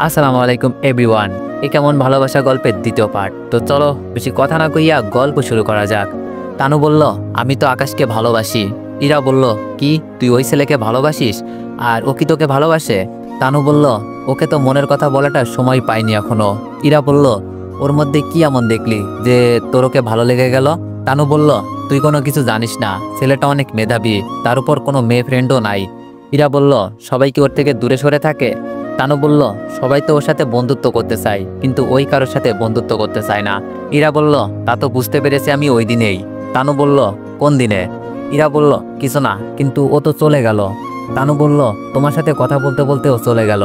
আসসালামু আলাইকুম এভরিওয়ান। এ কেমন ভালোবাসা গল্পের দ্বিতীয় পার্ট। তো চলো বেশি কথা না কইয়া গল্প শুরু করা যাক। তানু বলল, আমি তো আকাশকে ভালোবাসি। ইরা বলল, কি তুই ওই ছেলেকে ভালোবাসিস? আর ও কি তোকে ভালোবাসে? তানু বলল, ওকে তো মনের কথা বলাটার সময় পাইনি এখনো। ইরা বলল, ওর মধ্যে কি এমন দেখলি যে তোর ওকে ভালো লেগে গেল? তানু বলল, তুই কোনো কিছু জানিস না, ছেলেটা অনেক মেধাবী, তার উপর কোনো মেয়ে ফ্রেন্ডও নাই। ইরা বলল, সবাই কি ওর থেকে দূরে সরে থাকে? তানু বলল, সবাই তো ওর সাথে বন্ধুত্ব করতে চায়, কিন্তু ওই কারোর সাথে বন্ধুত্ব করতে চায় না। ইরা বলল, তা তো বুঝতে পেরেছি আমি ওই দিনেই। তানু বলল, কোন দিনে? ইরা বলল, কিছু না, কিন্তু ও তো চলে গেল। তানু বলল, তোমার সাথে কথা বলতে বলতে ও চলে গেল।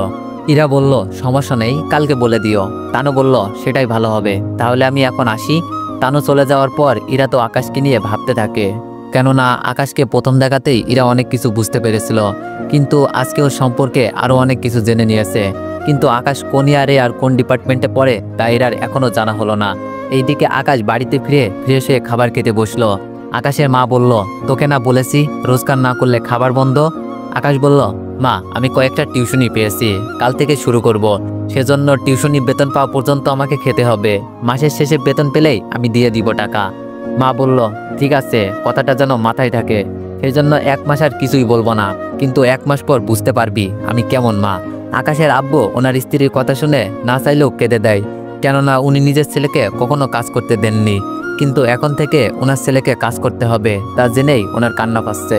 ইরা বলল, সমস্যা নেই, কালকে বলে দিও। তানু বলল, সেটাই ভালো হবে, তাহলে আমি এখন আসি। তানু চলে যাওয়ার পর ইরা তো আকাশকে নিয়ে ভাবতে থাকে, কেননা আকাশকে প্রথম দেখাতেই ইরা অনেক কিছু বুঝতে পেরেছিল, কিন্তু আজকে ওর সম্পর্কে আরও অনেক কিছু জেনে নিয়েছে। কিন্তু আকাশ কোন ইয়ারে আর কোন ডিপার্টমেন্টে পড়ে তা ইরার এখনও জানা হলো না। এইদিকে আকাশ বাড়িতে ফিরে ফ্রেশ হয়ে খাবার খেতে বসলো। আকাশের মা বলল, তোকে না বলেছি রোজগার না করলে খাবার বন্ধ? আকাশ বলল, মা আমি কয়েকটা টিউশনি পেয়েছি, কাল থেকে শুরু করব, সেজন্য টিউশনি বেতন পাওয়া পর্যন্ত আমাকে খেতে হবে। মাসের শেষে বেতন পেলেই আমি দিয়ে দিব টাকা। মা বলল, ঠিক আছে, কথাটা যেন মাথায় থাকে, সেই জন্য 1 মাস আর কিছুই বলবো না, কিন্তু 1 মাস পর বুঝতে পারবি আমি কেমন মা। আকাশের আব্বু ওনার স্ত্রীর কথা শুনে না চাইলেও কেঁদে দেয়, কেননা উনি নিজের ছেলেকে কখনো কাজ করতে দেননি, কিন্তু এখন থেকে ওনার ছেলেকে কাজ করতে হবে তা জেনেই ওনার কান্না পাচ্ছে।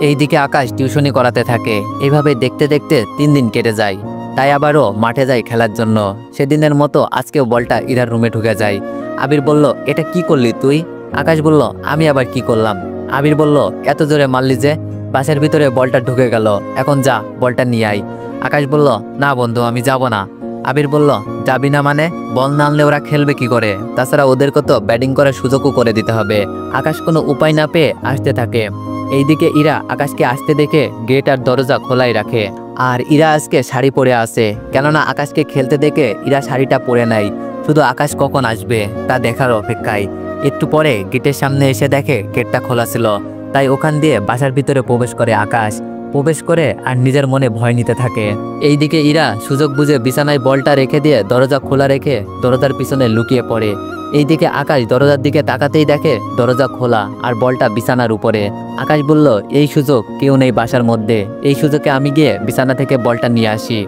এইদিকে আকাশ টিউশনি করাতে থাকে। এইভাবে দেখতে দেখতে 3 দিন কেটে যায়। তাই আবারও মাঠে যায় খেলার জন্য। সেদিনের মতো আজকেও বলটা ইরার রুমে ঢুকে যায়। আবির বলল, এটা কি করলি তুই? আকাশ বলল, আমি আবার কি করলাম? আবির বলল, এত জোরে মারলি যে, বাসের ভিতরে বলটা ঢুকে গেল, এখন যা বলটা নিয়ে আয়। আকাশ বলল, না বন্ধু আমি যাব না। আবির বলল, যাবি না মানে? বল না আনলে ওরা খেলবে কি করে? তাছাড়া ওদেরকে তো ব্যাটিং করার সুযোগও করে দিতে হবে। আকাশ কোনো উপায় না পেয়ে আসতে থাকে। এইদিকে ইরা আকাশকে আসতে দেখে গেট আর দরজা খোলাই রাখে। আর ইরা আজকে শাড়ি পরে আসে, কেননা আকাশকে খেলতে দেখে ইরা শাড়িটা পরে নাই, শুধু আকাশ কখন আসবে তা দেখার অপেক্ষায়। একটু পরে গেটের সামনে এসে দেখে গেটটা খোলা ছিল, তাই ওখান দিয়ে বাসার ভিতরে প্রবেশ করে আকাশ। প্রবেশ করে আর নিজের মনে ভয় নিতে থাকে। এইদিকে ইরা সুযোগ বুঝে বিছানায় বলটা রেখে দিয়ে দরজা খোলা রেখে দরজার পিছনে লুকিয়ে পড়ে। এইদিকে আকাশ দরজার দিকে তাকাতেই দেখে দরজা খোলা আর বলটা বিছানার উপরে। আকাশ বলল, এই সুযোগ কেউ নেই বাসার মধ্যে, এই সুযোগে আমি গিয়ে বিছানা থেকে বলটা নিয়ে আসি।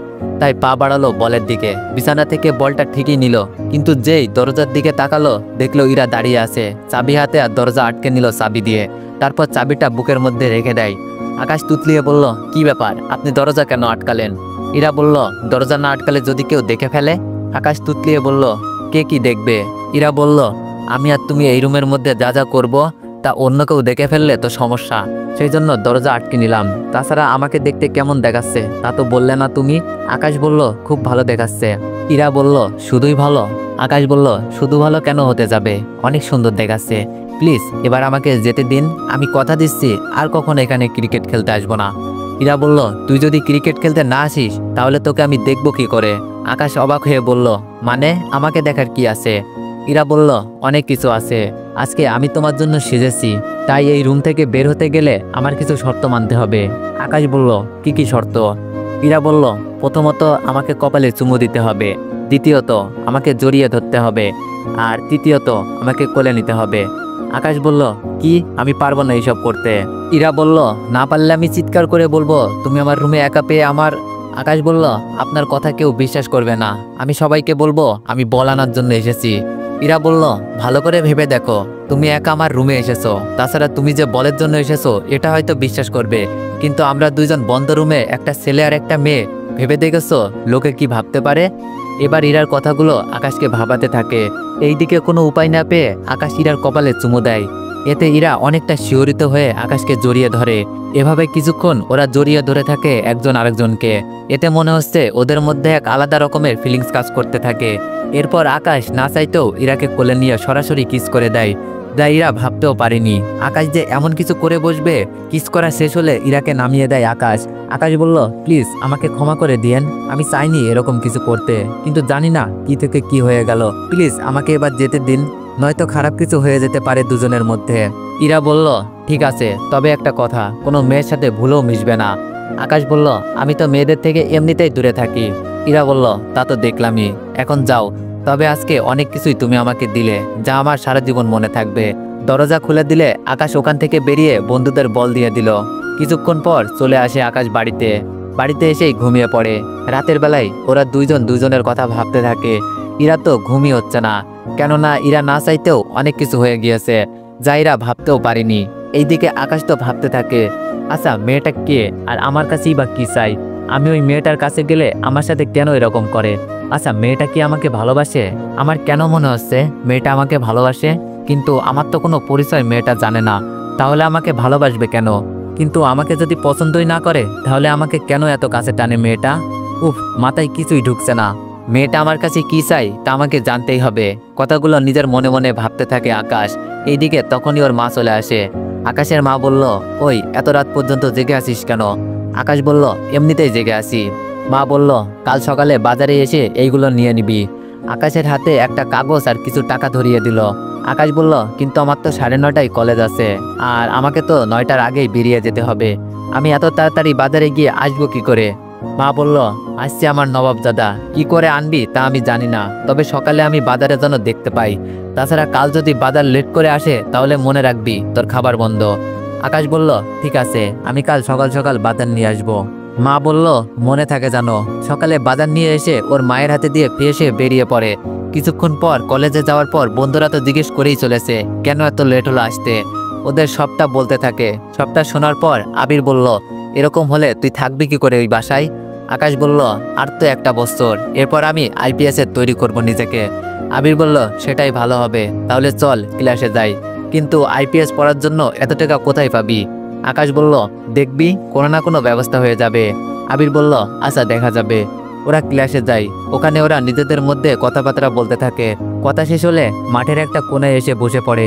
তাই পা বাড়ালো বলের দিকে। বিছানা থেকে বলটা ঠিকই নিল, কিন্তু যেই দরজার দিকে তাকালো দেখলো ইরা দাঁড়িয়ে আছে চাবি হাতে, আর দরজা আটকে নিল চাবি দিয়ে। তারপর চাবিটা বুকের মধ্যে রেখে দেয়। আকাশ তুতলিয়ে বলল, কি ব্যাপার, আপনি দরজা কেন আটকালেন? ইরা বলল, দরজা না আটকালে যদি কেউ দেখে ফেলে? আকাশ তুতলিয়ে বলল, কে কি দেখবে? ইরা বলল, আমি আর তুমি এই রুমের মধ্যে যা যা করবো তা অন্য কেউ দেখে ফেললে তো সমস্যা, সেই জন্য দরজা আটকে নিলাম। তাছাড়া আমাকে দেখতে কেমন দেখাচ্ছে তা তো বললে না তুমি। আকাশ বলল, খুব ভালো দেখাচ্ছে। ইরা বলল, শুধুই ভালো? আকাশ বলল, শুধু ভালো কেন হতে যাবে, অনেক সুন্দর দেখাচ্ছে। প্লিজ এবার আমাকে যেতে দিন, আমি কথা দিচ্ছি আর কখনো এখানে ক্রিকেট খেলতে আসবো না। ইরা বলল, তুই যদি ক্রিকেট খেলতে না আসিস তাহলে তোকে আমি দেখবো কি করে? আকাশ অবাক হয়ে বলল, মানে আমাকে দেখার কি আছে? ইরা বলল, অনেক কিছু আছে। আজকে আমি তোমার জন্য সেজেছি, তাই এই রুম থেকে বের হতে গেলে আমার কিছু শর্ত মানতে হবে। আকাশ বলল, কি কি শর্ত? ইরা বলল, প্রথমত আমাকে কপালে চুমু দিতে হবে, দ্বিতীয়ত আমাকে জড়িয়ে ধরতে হবে, আর তৃতীয়ত আমাকে কোলে নিতে হবে। আকাশ বলল, কি, আমি পারবো না এইসব করতে। ইরা বলল, না পারলে আমি চিৎকার করে বলবো তুমি আমার রুমে একা পেয়ে আমার। আকাশ বলল, আপনার কথা কেউ বিশ্বাস করবে না, আমি সবাইকে বলবো আমি বল আনার জন্য এসেছি। ইরা বলল, ভালো করে ভেবে দেখো, তুমি একা আমার রুমে এসেছো, তাছাড়া তুমি যে বলের জন্য এসেছো এটা হয়তো বিশ্বাস করবে, কিন্তু আমরা দুইজন বন্ধ রুমে, একটা ছেলে আর একটা মেয়ে, ভেবে দেখেছো লোকে কি ভাবতে পারে? এবার ইরার কথাগুলো আকাশকে ভাবাতে থাকে। এইদিকে কোনো উপায় না পেয়ে আকাশ ইরার কপালে চুমু দেয়। এতে ইরা অনেকটা শিহরিত হয়ে আকাশকে জড়িয়ে ধরে। এভাবে কিছুক্ষণ ওরা জড়িয়ে ধরে থাকে একজন আরেকজনকে। এতে মনে হচ্ছে ওদের মধ্যে এক আলাদা রকমের ফিলিংস কাজ করতে থাকে। এরপর আকাশ না চাইতেও ইরাকে কোলে নিয়ে সরাসরি কিস করে দেয়, যা ইরা ভাবতেও পারেনি। আকাশ যে এমন কিছু করে বসবে। কিস করা শেষ হলে ইরাকে নামিয়ে দেয় আকাশ। আকাশ বলল, প্লিজ আমাকে ক্ষমা করে দিয়েন, আমি চাইনি এরকম কিছু করতে, কিন্তু জানি না কি থেকে কি হয়ে গেল, প্লিজ আমাকে এবার যেতে দিন, নয়তো খারাপ কিছু হয়ে যেতে পারে দুজনের মধ্যে। ইরা বলল, ঠিক আছে, তবে একটা কথা, কোনো মেয়ের সাথে ভুলেও মিশবে না। আকাশ বলল, আমি তো মেয়েদের থেকে এমনিতেই দূরে থাকি। ইরা বলল, তা তো দেখলামই, এখন যাও। তবে আজকে অনেক কিছুই তুমি আমাকে দিলে, যা আমার সারা জীবন মনে থাকবে। দরজা খুলে দিলে আকাশ ওখান থেকে বেরিয়ে বন্ধুদের বল দিয়ে দিল। কিছুক্ষণ পর চলে আসে আকাশ বাড়িতে এসেই ঘুমিয়ে পড়ে। রাতের বেলায় ওরা দুইজন দুজনের কথা ভাবতে থাকে। ইরা তো ঘুমই হচ্ছে না, কেননা ইরা না চাইতেও অনেক কিছু হয়ে গিয়েছে, যা ইরা ভাবতেও পারিনি। এইদিকে আকাশ তো ভাবতে থাকে, আচ্ছা মেয়েটা কে, আর আমার কাছেই বা কি চাই? আমি ওই মেয়েটার কাছে গেলে আমার সাথে কেন এরকম করে? আচ্ছা মেয়েটা কি আমাকে ভালোবাসে? আমার কেন মনে হচ্ছে মেয়েটা আমাকে ভালোবাসে, কিন্তু আমার তো কোনো পরিচয় মেয়েটা জানে না, তাহলে আমাকে ভালোবাসবে কেন? কিন্তু আমাকে যদি পছন্দই না করে, তাহলে আমাকে কেন এত কাছে টানে মেয়েটা? উফ, মাথায় কিছুই ঢুকছে না। মেয়েটা আমার কাছে কি চাই তা আমাকে জানতেই হবে। কথাগুলো নিজের মনে মনে ভাবতে থাকে আকাশ। এইদিকে তখনই ওর মা চলে আসে। আকাশের মা বলল, ওই এত রাত পর্যন্ত জেগে আছিস কেন? আকাশ বলল, এমনিতেই জেগে আছি। মা বলল, কাল সকালে বাজারে এসে এইগুলো নিয়ে নিবি। আকাশের হাতে একটা কাগজ আর কিছু টাকা ধরিয়ে দিল। আকাশ বলল, কিন্তু আমার তো 9:30টায় কলেজ আছে, আর আমাকে তো 9টার আগেই বেরিয়ে যেতে হবে। আমি এত তাড়াতাড়ি বাজারে গিয়ে আসবো কি করে? মা বলল, আসছে আমার নবাবজাদা, কি করে আনবি তা আমি জানি না, তবে সকালে আমি বাজারে যেন দেখতে পাই। তাছাড়া কাল যদি বাজার লেট করে আসে, তাহলে মনে রাখবি তোর খাবার বন্ধ। আকাশ বলল, ঠিক আছে, আমি কাল সকাল সকাল বাজার নিয়ে আসবো। মা বলল, মনে থাকে জানো। সকালে বাজার নিয়ে এসে ওর মায়ের হাতে দিয়ে ফ্রেশে বেরিয়ে পড়ে। কিছুক্ষণ পর কলেজে যাওয়ার পর বন্ধুরা তো জিজ্ঞেস করেই চলেছে, কেন এত লেট হলো আসতে। ওদের সবটা বলতে থাকে। সবটা শোনার পর আবির বলল, এরকম হলে তুই থাকবি কি করে ওই বাসায়? আকাশ বলল, আর তো একটা বছর, এরপর আমি IPS এর তৈরি করব নিজেকে। আবির বলল, সেটাই ভালো হবে, তাহলে চল ক্লাসে যাই। কিন্তু IPS পড়ার জন্য এত টাকা কোথায় পাবি? আকাশ বলল, দেখবি কোনো না কোনো ব্যবস্থা হয়ে যাবে। আবির বলল, আচ্ছা দেখা যাবে। ওরা ক্লাসে যায়। ওখানে ওরা নিজেদের মধ্যে কথাবার্তা বলতে থাকে। কথা শেষ হলে মাঠের একটা কোণায় এসে বসে পড়ে।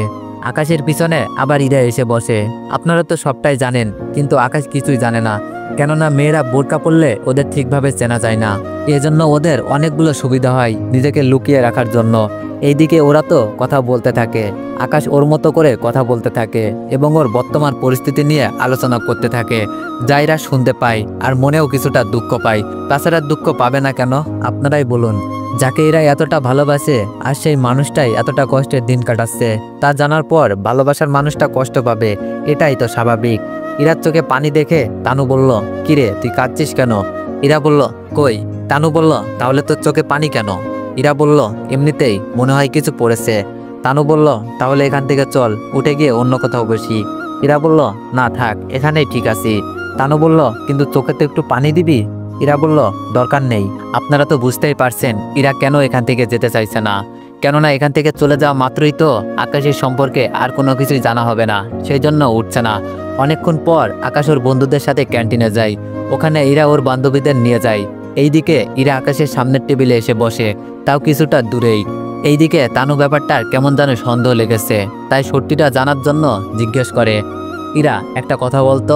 আকাশের পিছনে আবার ইরা এসে বসে। আপনারা তো সবটাই জানেন, কিন্তু আকাশ কিছুই জানে না, কেননা মেয়েরা বোরকা পরলে ওদের ঠিকভাবে চেনা যায় না। এজন্য ওদের অনেকগুলো সুবিধা হয় নিজেকে লুকিয়ে রাখার জন্য। এইদিকে ওরা তো কথা বলতে থাকে। আকাশ ওর মতো করে কথা বলতে থাকে এবং ওর বর্তমান পরিস্থিতি নিয়ে আলোচনা করতে থাকে, যা এরা শুনতে পায় আর মনেও কিছুটা দুঃখ পায়। তাছাড়া দুঃখ পাবে না কেন, আপনারাই বলুন। যাকে এরা এতটা ভালোবাসে আর সেই মানুষটাই এতটা কষ্টের দিন কাটাচ্ছে, তা জানার পর ভালোবাসার মানুষটা কষ্ট পাবে, এটাই তো স্বাভাবিক। ইরার চোখে পানি দেখে তানু বলল, কিরে তুই কাঁদছিস কেন? ইরা বলল, কই। তানু বলল, তাহলে তোর চোখে পানি কেন? ইরা বলল, এমনিতেই মনে হয় কিছু পড়েছে। তানু বলল, তাহলে এখান থেকে চল, উঠে গিয়ে অন্য কোথাও বসি। ইরা বলল, না থাক, এখানেই ঠিক আছি। তানু বলল, কিন্তু চোখে তো একটু পানি দিবি। ইরা বলল, দরকার নেই। আপনারা তো বুঝতেই পারছেন ইরা কেন এখান থেকে যেতে চাইছে না, কেননা এখান থেকে চলে যাওয়া মাত্রই তো আকাশের সম্পর্কে আর কোনো কিছুই জানা হবে না, সেই জন্য উঠছে না। অনেকক্ষণ পর আকাশ ওর বন্ধুদের সাথে ক্যান্টিনে যায়। ওখানে ইরা ওর বান্ধবীদের নিয়ে যায়। এইদিকে ইরা আকাশের সামনের টেবিলে এসে বসে, তাও কিছুটা দূরেই। এইদিকে তানু ব্যাপারটার কেমন যেন সন্দেহ লেগেছে, তাই সত্যিটা জানার জন্য জিজ্ঞেস করে, ইরা একটা কথা বলতো।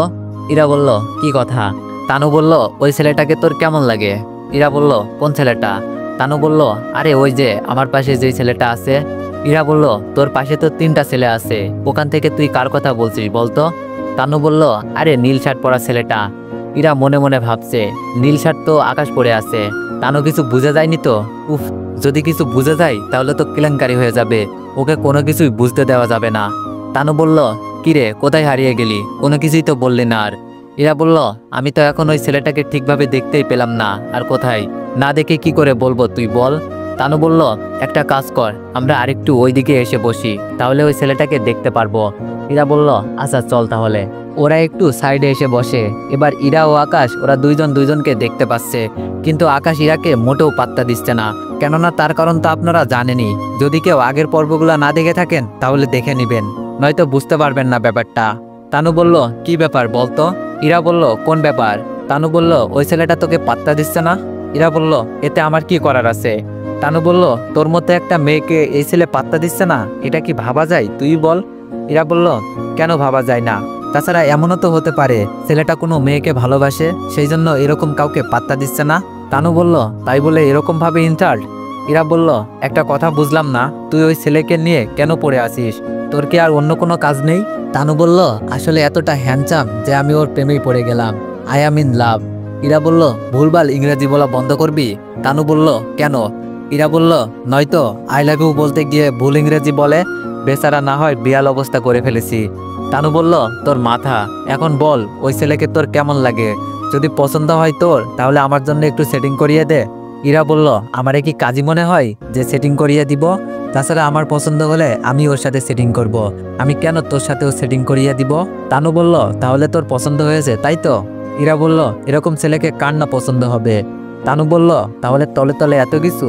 ইরা বলল, কি কথা? তানু বলল, ওই ছেলেটাকে তোর কেমন লাগে? ইরা বলল, কোন ছেলেটা? তানু বলল, আরে ওই যে আমার পাশে যে ছেলেটা আছে। ইরা বলল, তোর পাশে তো 3টা ছেলে আছে, ওখান থেকে তুই কার কথা বলছিস বলতো? তানু বলল, আরে নীল শার্ট পরা ছেলেটা। ইরা মনে মনে ভাবছে, নীল শার্ট তো আকাশ পরে আছে। তানু কিছু বুঝে যায়নি তো? উফ, যদি কিছু বুঝে যায় তাহলে তো কেলেঙ্কারি হয়ে যাবে, ওকে কোনো কিছুই বুঝতে দেওয়া যাবে না। তানু বলল, কিরে কোথায় হারিয়ে গেলি, কোনো কিছুই তো বললি না আর। ইরা বলল, আমি তো এখন ওই ছেলেটাকে ঠিকভাবে দেখতেই পেলাম না, আর কোথায় না দেখে কি করে বলবো তুই বল। তানু বলল, একটা কাজ কর, আমরা আরেকটু ওইদিকে এসে বসি, তাহলে ওই ছেলেটাকে দেখতে পারবো। ইরা বলল, আচ্ছা চল তাহলে। ওরা একটু সাইডে এসে বসে। এবার ইরা ও আকাশ ওরা দুইজন দুইজনকে দেখতে পাচ্ছে, কিন্তু আকাশ ইরাকে মোটেও পাত্তা দিচ্ছে না, কেননা তার কারণ তো আপনারা জানেনই। যদি কেউ আগের পর্বগুলো না দেখে থাকেন তাহলে দেখে নিবেন, নয়তো বুঝতে পারবেন না ব্যাপারটা। তানু বলল, কি ব্যাপার বলতো? ইরা বলল, কোন ব্যাপার? তানু বলল, ওই ছেলেটা তোকে পাত্তা দিচ্ছে না। ইরা বলল, এতে আমার কি করার আছে? তানু বলল, তোর মতো একটা মেয়েকে এই ছেলে পাত্তা দিচ্ছে না, এটা কি ভাবা যায় তুই বল? ইরা বলল, কেন ভাবা যায় না? তাছাড়া এমনও তো হতে পারে ছেলেটা কোনো মেয়েকে ভালোবাসে, সেই জন্য এরকম কাউকে পাত্তা দিচ্ছে না। তানু বলল, তাই বলে এরকম ভাবে ইনসাল্ট? ইরা বলল, একটা কথা বুঝলাম না, তুই ওই ছেলেকে নিয়ে কেন পড়ে আসিস? তোর কি আর অন্য কোনো কাজ নেই? তানু বলল, আসলে এতটা হ্যান্ডসাম যে আমি ওর প্রেমেই পড়ে গেলাম। I am in love. Ira বলল, ভুলভাল ইংরেজি বলা বন্ধ করবি? তানু বলল, কেন? ইরা বলল, নয়তো আই লাভ ইউ বলতে গিয়ে ভুল ইংরেজি বলে বেচারা না হয় বিয়াল অবস্থা করে ফেলেছি। তানু বলল, তোর মাথা। এখন বল ওই ছেলেকে তোর কেমন লাগে? যদি পছন্দ হয় তোর তাহলে আমার জন্য একটু সেটিং করিয়ে দে। ইরা বলল, আমারে কি কাজী মনে হয় যে সেটিং করিয়ে দিব? তাছাড়া আমার পছন্দ হলে আমি ওর সাথে সেটিং করব। আমি কেন তোর সাথেও সেটিং করিয়ে দিব? তানু বলল, তাহলে তোর পছন্দ হয়েছে তাই তো? ইরা বলল, এরকম ছেলেকে কার না পছন্দ হবে? তানু বলল, তাহলে তলে তলে এত কিছু?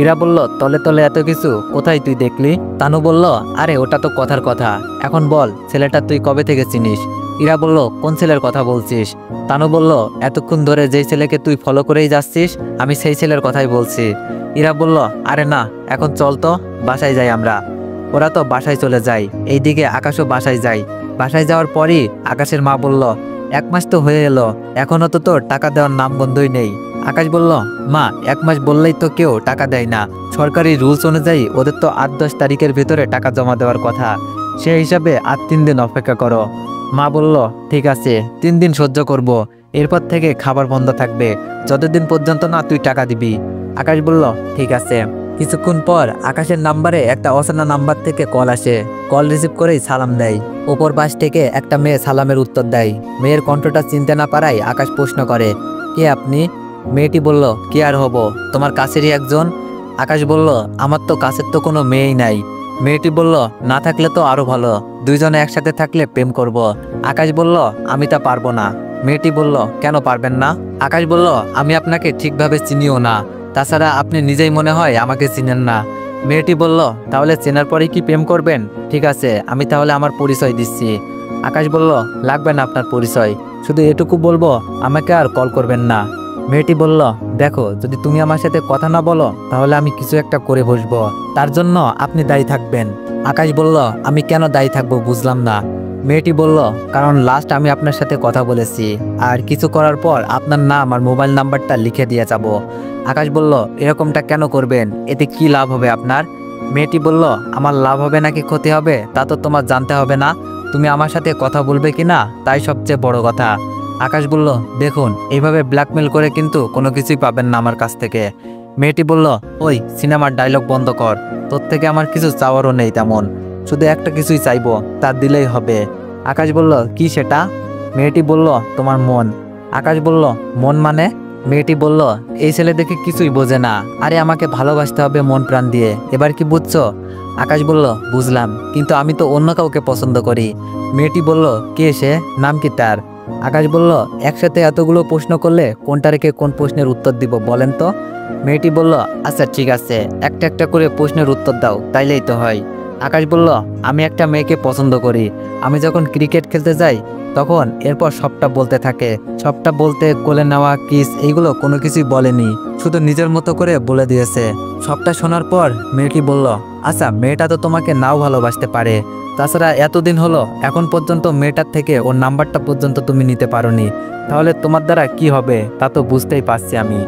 ইরা বলল, তলে তলে এত কিছু কোথায় তুই দেখলি? তানু বলল, আরে ওটা তো কথার কথা। এখন বল ছেলেটা তুই কবে থেকে চিনিস? ইরা বলল, কোন ছেলের কথা বলছিস? তানু বলল, এতক্ষণ ধরে যেই ছেলেকে তুই ফলো করেই যাচ্ছিস আমি সেই ছেলের কথাই বলছি। ইরা বলল, আরে না, এখন চল তো বাসায় যাই আমরা। ওরা তো বাসায় চলে যায়, এইদিকে আকাশও বাসায় যায়। বাসায় যাওয়ার পরই আকাশের মা বলল, 1 মাস তো হয়ে এলো, এখনো তো তোর টাকা দেওয়ার নাম গন্ধই নেই। আকাশ বলল, মা 1 মাস বললেই তো কেউ টাকা দেয় না। সরকারি রুলস অনুযায়ী ওদের তো 8-10 তারিখের ভিতরে টাকা জমা দেওয়ার কথা। সেই হিসাবে আর 3 দিন অপেক্ষা করো। মা বলল, ঠিক আছে 3 দিন সহ্য করব। এরপর থেকে খাবার বন্ধ থাকবে যতদিন পর্যন্ত না তুই টাকা দিবি। আকাশ বলল, ঠিক আছে। কিছুক্ষণ পর আকাশের নাম্বারে একটা অচেনা নাম্বার থেকে কল আসে। কল রিসিভ করেই সালাম দেয়। ওপর পাশ থেকে একটা মেয়ে সালামের উত্তর দেয়। মেয়ের কণ্ঠটা চিনতে না পারায় আকাশ প্রশ্ন করে, কে আপনি? মেয়েটি বলল, কি আর হব, তোমার কাছেরই একজন। আকাশ বলল, আমার তো কাছের তো কোনো মেয়েই নাই। মেয়েটি বলল, না থাকলে তো আরো ভালো, দুইজনে একসাথে থাকলে প্রেম করব। আকাশ বলল, আমি তা পারবো না। মেয়েটি বলল, কেন পারবেন না? আকাশ বলল, আমি আপনাকে ঠিকভাবে চিনিও না, তাছাড়া আপনি নিজেই মনে হয় আমাকে চিনেন না। মেয়েটি বলল, তাহলে চেনার পরেই কি প্রেম করবেন? ঠিক আছে, আমি তাহলে আমার পরিচয় দিচ্ছি। আকাশ বলল, লাগবে না আপনার পরিচয়, শুধু এটুকু বলবো আমাকে আর কল করবেন না। মেয়েটি বলল, দেখো যদি তুমি আমার সাথে কথা না বলো তাহলে আমি কিছু একটা করে বসবো, তার জন্য আপনি দায়ী থাকবেন। আকাশ বলল, আমি কেন দায়ী থাকবো বুঝলাম না। মেয়েটি বলল, কারণ লাস্ট আমি আপনার সাথে কথা বলেছি, আর কিছু করার পর আপনার নাম আর মোবাইল নাম্বারটা লিখে দিয়ে যাব। আকাশ বলল, এরকমটা কেন করবেন? এতে কি লাভ হবে আপনার? মেয়েটি বলল, আমার লাভ হবে নাকি ক্ষতি হবে তা তো তোমার জানতে হবে না, তুমি আমার সাথে কথা বলবে কিনা তাই সবচেয়ে বড় কথা। আকাশ বলল, দেখুন এইভাবে ব্ল্যাকমেল করে কিন্তু কোনো কিছুই পাবেন না আমার কাছ থেকে। মেয়েটি বলল, ওই সিনেমার ডায়লগ বন্ধ কর, তোর থেকে আমার কিছু চাওয়ারও নেই তেমন, শুধু একটা কিছুই চাইবো, তা দিলেই হবে। আকাশ বলল, কি সেটা? মেয়েটি বলল, তোমার মন। আকাশ বলল, মন মানে? মেয়েটি বলল, এই ছেলে দেখে কিছুই বোঝে না, আরে আমাকে ভালোবাসতে হবে মন প্রাণ দিয়ে, এবার কি বুঝছো? আকাশ বলল, বুঝলাম, কিন্তু আমি তো অন্য কাউকে পছন্দ করি। মেয়েটি বলল, কে সে, নাম কি তার? আকাশ বলল, একসাথে এতগুলো প্রশ্ন করলে কোনটা রেখে কোন প্রশ্নের উত্তর দিব বলেন তো? মেয়েটি বলল, আচ্ছা ঠিক আছে, একটা একটা করে প্রশ্নের উত্তর দাও তাইলেই তো হয়। আকাশ বলল, আমি একটা মেয়েকে পছন্দ করি, আমি যখন ক্রিকেট খেলতে যাই তখন এরপর সবটা বলতে থাকে, সবটা বলতে কোলে নেওয়া কিস এইগুলো কোনো কিছুই বলেনি, শুধু নিজের মতো করে বলে দিয়েছে। সবটা শোনার পর মেয়েটি বলল, আচ্ছা মেয়েটা তো তোমাকে নাও ভালোবাসতে পারে, তাছাড়া এতদিন হলো এখন পর্যন্ত মেয়েটার থেকে ওর নাম্বারটা পর্যন্ত তুমি নিতে পারোনি, তাহলে তোমার দ্বারা কি হবে তা তো বুঝতেই পারছি আমি।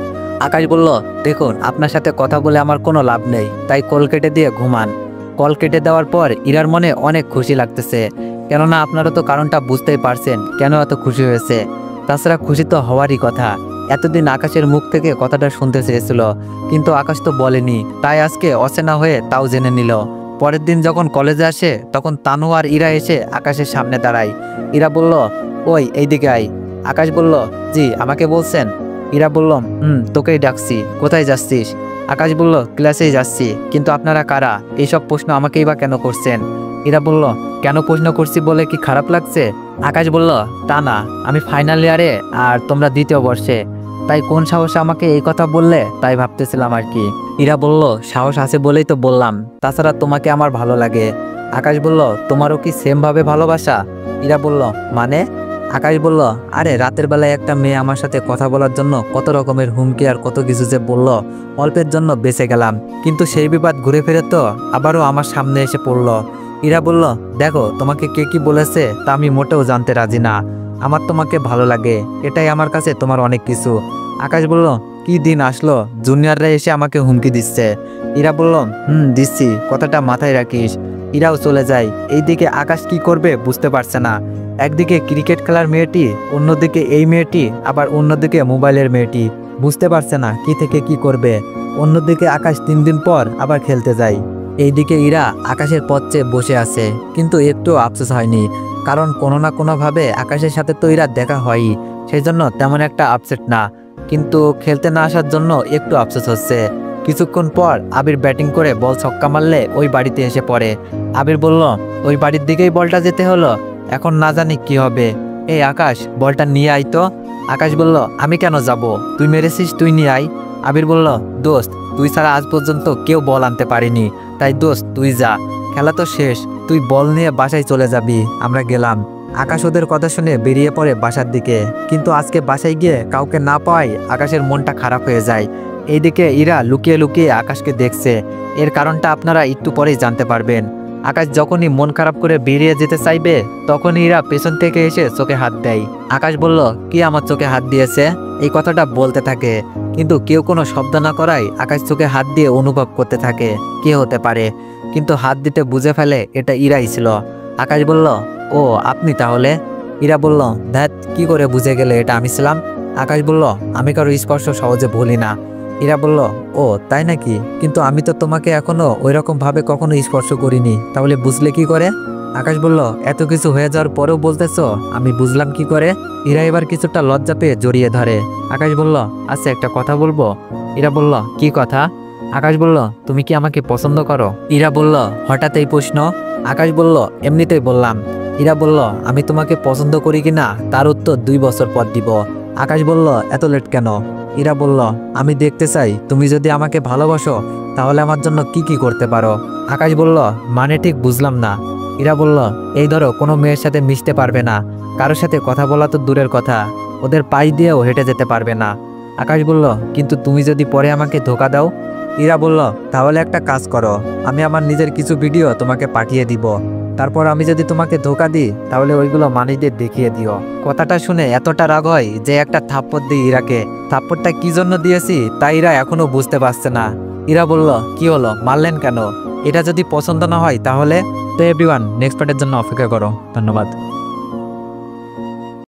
আকাশ বলল, দেখুন আপনার সাথে কথা বলে আমার কোনো লাভ নেই, তাই কল কেটে দিয়ে ঘুমান। কল কেটে দেওয়ার পর ইরার মনে অনেক খুশি লাগতেছে, কেননা আপনারা তো কারণটা বুঝতেই পারছেন কেন এত খুশি হয়েছে। তাছাড়া খুশি তো হওয়ারই কথা, এতদিন আকাশের মুখ থেকে কথাটা শুনতে চেয়েছিল কিন্তু আকাশ তো বলেনি, তাই আজকে অচেনা হয়ে তাও জেনে নিল। পরের দিন যখন কলেজে আসে তখন তানু আর ইরা এসে আকাশের সামনে দাঁড়ায়। ইরা বলল, ওই এইদিকে আয়। আকাশ বলল, জি আমাকে বলছেন? ইরা বলল, তোকেই ডাকছি, কোথায় যাচ্ছিস? আকাশ বলল, ক্লাসেই যাচ্ছি, কিন্তু আপনারা কারা, এইসব প্রশ্ন আমাকেই বা কেন করছেন? ইরা বলল, কেন প্রশ্ন করছি বলে কি খারাপ লাগছে? আকাশ বলল, তা না, আমি ফাইনাল ইয়ারে আর তোমরা 2য় বর্ষে, তাই কোন সাহসে আমাকে এই কথা বললে তাই ভাবতেছিলাম আর কি। ইরা বলল, সাহস আছে বলেই তো বললাম, তাছাড়া তোমাকে আমার ভালো লাগে। আকাশ বলল, তোমারও কি সেম ভাবে ভালোবাসা? ইরা বলল, মানে? আকাশ বলল, আরে রাতের বেলায় একটা মেয়ে আমার সাথে কথা বলার জন্য কত রকমের হুমকি আর কত কিছু যে বলল, অল্পের জন্য বেঁচে গেলাম, কিন্তু সেই বিবাদ ঘুরে ফিরে তো আবারও আমার সামনে এসে পড়ল। ইরা বলল, দেখো তোমাকে কে কি বলেছে তা আমি মোটেও জানতে রাজি না, আমার তোমাকে ভালো লাগে, এটাই আমার কাছে তোমার অনেক কিছু। আকাশ বলল, কি দিন আসলো, জুনিয়ররা এসে আমাকে হুমকি দিচ্ছে। ইরা বলল, দিচ্ছি, কথাটা মাথায় রাখিস। ইরাও চলে যায়। এইদিকে আকাশ কি করবে বুঝতে পারছে না। একদিকে ক্রিকেট খেলার মেয়েটি, অন্যদিকে এই মেয়েটি, আবার অন্যদিকে মোবাইলের মেয়েটি। বুঝতে পারছে না কি থেকে কি করবে। অন্যদিকে আকাশ 3 দিন পর আবার খেলতে যায়। এইদিকে ইরা আকাশের পথ চেয়ে বসে আছে, কিন্তু একটু আফসোস হয়নি, কারণ কোনো না কোনোভাবে আকাশের সাথে তো ইরা দেখা হয়ই, সেই জন্য তেমন একটা আপসেট না। কিন্তু খেলতে না আসার জন্য একটু আফসোস হচ্ছে। কিছুক্ষণ পর আবির ব্যাটিং করে বল ছক্কা মারলে ওই বাড়িতে এসে পড়ে। আবির বলল, ওই বাড়ির দিকেই বলটা যেতে হলো, এখন না জানি কি হবে। এই আকাশ, বলটা নিয়ে আয় তো। আকাশ বলল, আমি কেন যাব, তুই মেরেছিস, তুই নিয়ে আয়। আবির বলল, দোস্ত, তুই ছাড়া আজ পর্যন্ত কেউ বল আনতে পারিনি, তাই দোস্ত তুই যা, খেলা তো শেষ, তুই বল নিয়ে বাসায় চলে যাবি, আমরা গেলাম। আকাশ ওদের কথা শুনে বেরিয়ে পড়ে বাসার দিকে, কিন্তু আজকে বাসায় গিয়ে কাউকে না পাওয়ায় আকাশের মনটা খারাপ হয়ে যায়। এইদিকে ইরা লুকিয়ে লুকিয়ে আকাশকে দেখছে। এর কারণটা আপনারা একটু পরেই জানতে পারবেন। আকাশ যখনই মন খারাপ করে বেরিয়ে যেতে চাইবে, তখনই ইরা পেছন থেকে এসে চোখে হাত দেয়। আকাশ বলল, কি আমার চোখে হাত দিয়েছে, এই কথাটা বলতে থাকে, কিন্তু কেউ কোনো শব্দ না করায় আকাশ চোখে হাত দিয়ে অনুভব করতে থাকে কে হতে পারে, কিন্তু হাত দিতে বুঝে ফেলে এটা ইরাই ছিল। আকাশ বলল, ও আপনি তাহলে? ইরা বলল, ধ্যাত, কি করে বুঝে গেলে এটা আমি ছিলাম? আকাশ বলল, আমি কারো স্পর্শ সহজে ভুলি না। ইরা বলল, ও তাই নাকি, কিন্তু আমি তো তোমাকে এখনো ওইরকম ভাবে কখনো স্পর্শ করিনি, তাহলে বুঝলে কি করে? আকাশ বলল, এত কিছু হয়ে যাওয়ার পরেও বলতেছ আমি বুঝলাম কি করে? ইরা এবার কিছুটা লজ্জা পেয়ে জড়িয়ে ধরে। আকাশ বলল, আচ্ছা একটা কথা বলবো? ইরা বলল, কি কথা? আকাশ বলল, তুমি কি আমাকে পছন্দ করো? ইরা বলল, হঠাৎ এই প্রশ্ন? আকাশ বলল, এমনিতেই বললাম। ইরা বলল, আমি তোমাকে পছন্দ করি কিনা তার উত্তর 2 বছর পর দিব। আকাশ বলল, এত লেট কেন? ইরা বলল, আমি দেখতে চাই তুমি যদি আমাকে ভালোবাসো তাহলে আমার জন্য কি কি করতে পারো। আকাশ বলল, মানে ঠিক বুঝলাম না। ইরা বলল, এই ধরো কোনো মেয়ের সাথে মিশতে পারবে না, কারোর সাথে কথা বলা তো দূরের কথা, ওদের পাশ দিয়েও হেঁটে যেতে পারবে না। আকাশ বলল, কিন্তু তুমি যদি পরে আমাকে ধোকা দাও? ইরা বলল, তাহলে একটা কাজ করো, আমি আমার নিজের কিছু ভিডিও তোমাকে পাঠিয়ে দিব, তারপর আমি যদি তোমাকে ধোকা দিই তাহলে ওইগুলো মানুষদের দেখিয়ে দিও। কথাটা শুনে এতটা রাগ হয় যে একটা থাপ্পড় দিই ইরাকে। থাপ্পড়টা কি জন্য দিয়েছি তা ইরা এখনো বুঝতে পারছে না। ইরা বলল, কি হলো, মারলেন কেন? এটা যদি পছন্দ না হয় তাহলে? তো এভরিওয়ান, নেক্সট পার্টের জন্য অপেক্ষা করো। ধন্যবাদ।